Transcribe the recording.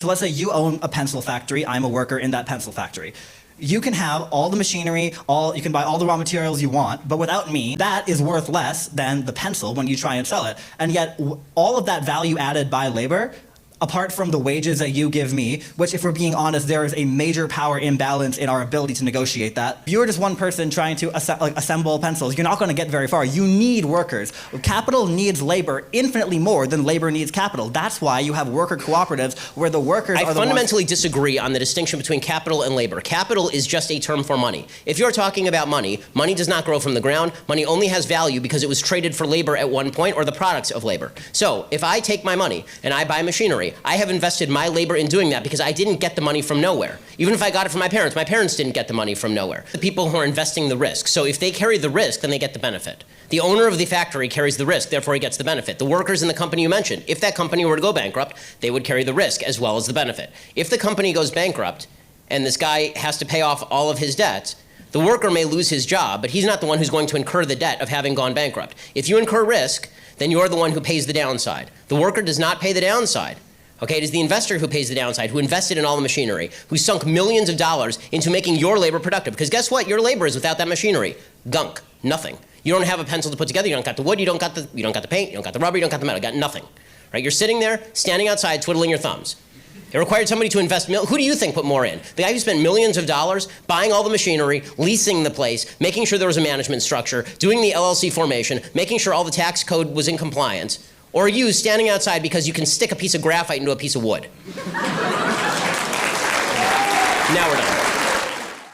So let's say you own a pencil factory, I'm a worker in that pencil factory. You can have all the machinery, you can buy all the raw materials you want, but without me, that is worth less than the pencil when you try and sell it. And yet, all of that value added by labor, apart from the wages that you give me, which if we're being honest, there is a major power imbalance in our ability to negotiate that. If you're just one person trying to assemble pencils, you're not going to get very far. You need workers. Capital needs labor infinitely more than labor needs capital. That's why you have worker cooperatives where the workers are the ones... I fundamentally disagree on the distinction between capital and labor. Capital is just a term for money. If you're talking about money, money does not grow from the ground. Money only has value because it was traded for labor at one point or the products of labor. So if I take my money and I buy machinery, I have invested my labor in doing that because I didn't get the money from nowhere. Even if I got it from my parents didn't get the money from nowhere. The people who are investing the risk. So if they carry the risk, then they get the benefit. The owner of the factory carries the risk, therefore he gets the benefit. The workers in the company you mentioned, if that company were to go bankrupt, they would carry the risk as well as the benefit. If the company goes bankrupt and this guy has to pay off all of his debts, the worker may lose his job, but he's not the one who's going to incur the debt of having gone bankrupt. If you incur risk, then you're the one who pays the downside. The worker does not pay the downside. Okay, it is the investor who pays the downside, who invested in all the machinery, who sunk millions of dollars into making your labor productive. Because guess what? Your labor is without that machinery. Gunk. Nothing. You don't have a pencil to put together. You don't got the wood. You don't got the paint. You don't got the rubber. You don't got the metal. You got nothing. Right? You're sitting there, standing outside, twiddling your thumbs. It required somebody to invest. Who do you think put more in? The guy who spent millions of dollars buying all the machinery, leasing the place, making sure there was a management structure, doing the LLC formation, making sure all the tax code was in compliance. Or you standing outside because you can stick a piece of graphite into a piece of wood. Now we're done.